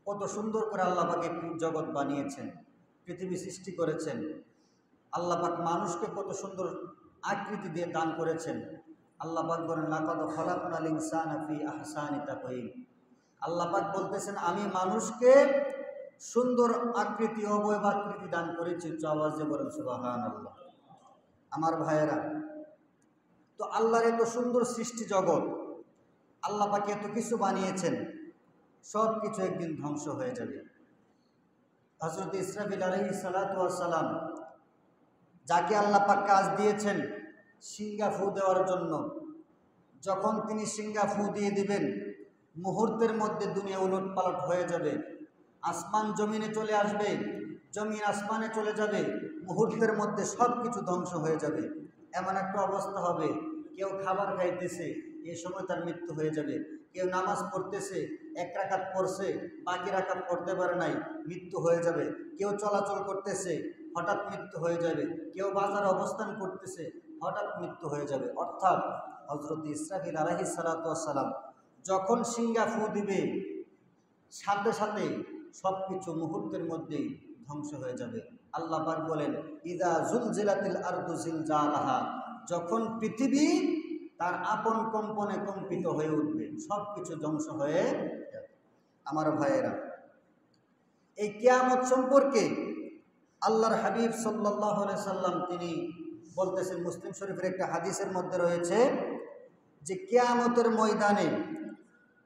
কত সুন্দর করে আল্লাহ পাক এই জগৎ বানিয়েছেন, পৃথিবী সৃষ্টি করেছেন। আল্লাহ পাক মানুষকে কত সুন্দর আকৃতি দিয়ে দান করেছেন। আল্লাহ পাক বলেন লাকাদ খালাকনাল ইনসানা ফি আহসানি তাকওয়িম। আল্লাহ পাক বলতেছেন আমি মানুষকে সুন্দর আকৃতি, অবয়ব আকৃতি দান করেছি। উচ্চ আওয়াজে বলেন সুবহানাল্লাহ। আমার ভাইয়েরা, তো আল্লাহর এত সুন্দর সৃষ্টি জগৎ, আল্লাহ পাক এত কিছু বানিয়েছেন, সব কিছু একদিন ধ্বংস হয়ে যাবে। হযরত ইসরাফিল আলাইহিস সালাতু ওয়াস সালাম, যাকে আল্লাহ পাক কাজ দিয়েছেন সিংহা ফু দেওয়ার জন্য, যখন তিনি সিংহা ফু দিয়ে দিবেন মুহূর্তের মধ্যে দুনিয়া উলট পালট হয়ে যাবে। আসমান জমিনে চলে আসবে, জমিন আসমানে চলে যাবে, মুহূর্তের মধ্যে সব কিছু ধ্বংস হয়ে যাবে। এমন একটা অবস্থা হবে, কেউ খাবার খাইতেছে, এই সময় তার মৃত্যু হয়ে যাবে। কেউ নামাজ পড়তেছে, এক রাকাত পড়ছে, বাকি রাকাত পড়তে পারে নাই, মৃত্যু হয়ে যাবে। কেউ চলাচল করতেছে, হঠাৎ মৃত্যু হয়ে যাবে। কেউ বাজারে অবস্থান করতেছে, হঠাৎ মৃত্যু হয়ে যাবে। অর্থাৎ হযরত ইসরাফিল আলাইহিস সালাতু ওয়াস সালাম যখন সিংহা ফু দিবে, সাথে সাথে সব কিছু মুহূর্তের মধ্যেই ধ্বংস হয়ে যাবে। আল্লাহ পাক বলেন ইযা জুলজিলাতিল আরদু জিলজালাহা, যখন পৃথিবী তার আপন কম্পনে কম্পিত হয়ে উঠবে, সব কিছু ধ্বংস হয়ে যাবে। আমার ভাইয়েরা, এই কিয়ামত সম্পর্কে আল্লাহর হাবিব সাল্লাল্লাহু আলাইহি সাল্লাম তিনি বলতেছেন, মুসলিম শরীফের একটা হাদিসের মধ্যে রয়েছে যে কিয়ামতের ময়দানে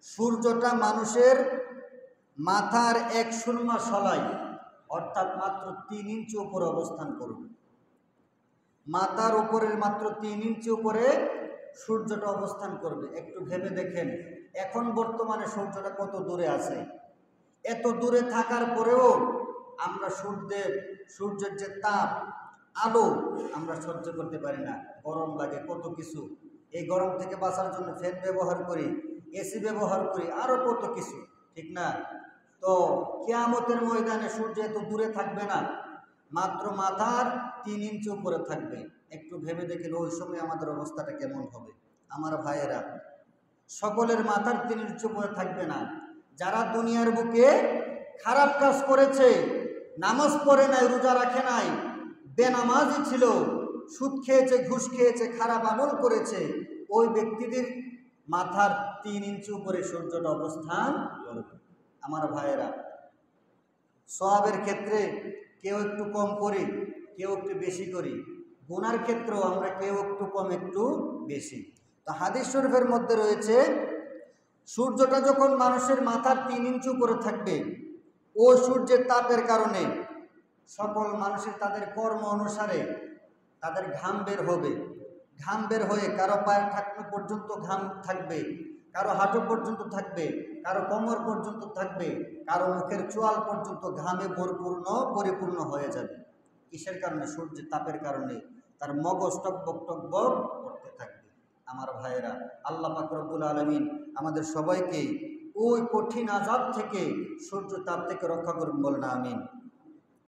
সূর্যটা মানুষের মাথার এক সুরমা সলাই, অর্থাৎ মাত্র 3 ইঞ্চি উপরে অবস্থান করবে। মাথার উপরের মাত্র 3 ইঞ্চি উপরে সূর্যটা অবস্থান করবে। একটু ভেবে দেখেন, এখন বর্তমানে সূর্যটা কত দূরে আছে। এত দূরে থাকার পরেও আমরা সূর্যের যে তাপ, আলো আমরা সহ্য করতে পারি না, গরম লাগে, কত কিছু। এই গরম থেকে বাঁচার জন্য ফ্যান ব্যবহার করি, এসি ব্যবহার করি, আরও কত কিছু, ঠিক না? তো কিয়ামতের ময়দানে সূর্য এত দূরে থাকবে না, মাত্র মাথার 3 ইঞ্চি উপরে থাকবে। একটু ভেবে দেখেন ওই সময় আমাদের অবস্থাটা কেমন হবে। আমার ভাইয়েরা, সকলের মাথার 3 ইঞ্চি উপরে থাকবে না। যারা দুনিয়ার বুকে খারাপ কাজ করেছে, নামাজ পড়ে নাই, রোজা রাখে নাই, বেনামাজি ছিল, সুদ খেয়েছে, ঘুষ খেয়েছে, খারাপ আমল করেছে, ওই ব্যক্তিদের মাথার 3 ইঞ্চি উপরে সূর্যটা অবস্থান করবে। আমার ভাইয়েরা, সওয়াবের ক্ষেত্রে কেউ একটু কম করি, কেউ একটু বেশি করি, গুনার ক্ষেত্রেও আমরা কেউ একটু কম একটু বেশি। তো হাদিস শরীফের মধ্যে রয়েছে সূর্যটা যখন মানুষের মাথার 3 ইঞ্চি উপরে থাকবে, ও সূর্যের তাপের কারণে সকল মানুষের তাদের কর্ম অনুসারে তাদের ঘাম বের হবে। ঘাম বের হয়ে কারো পায়ের ঢাকনা পর্যন্ত ঘাম থাকবে, কারো হাঁটু পর্যন্ত থাকবে, কারো কোমর পর্যন্ত থাকবে, কারো মুখের চোয়াল পর্যন্ত ঘামে পরিপূর্ণ হয়ে যাবে। কিসের কারণে? সূর্যের তাপের কারণে তার মগজ টকবক টকবক করতে থাকবে। আমার ভাইয়েরা, আল্লাহ পাক রব্বুল আলামিন আমাদের সবাইকে ওই কঠিন আযাব থেকে, সূর্য তাপ থেকে রক্ষা করুন, বলেন আমিন।